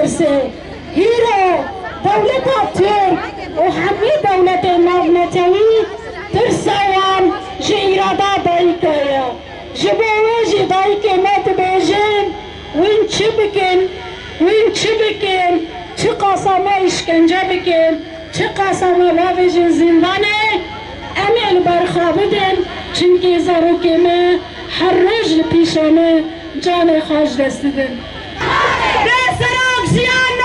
برسه هیرو دولت ترک و همه دولت ناونتوی ترسوان جی ایرادا دایکه جبوه جی دایکه مت بیجن وین چی بکن چه قاسمه اشکنجه بکن چه قاسمه لاویجن زندانه امیل برخوابدن چونکه زاروکمه هر روز پیشانه جان خوش دستیدن. به سراغ زیان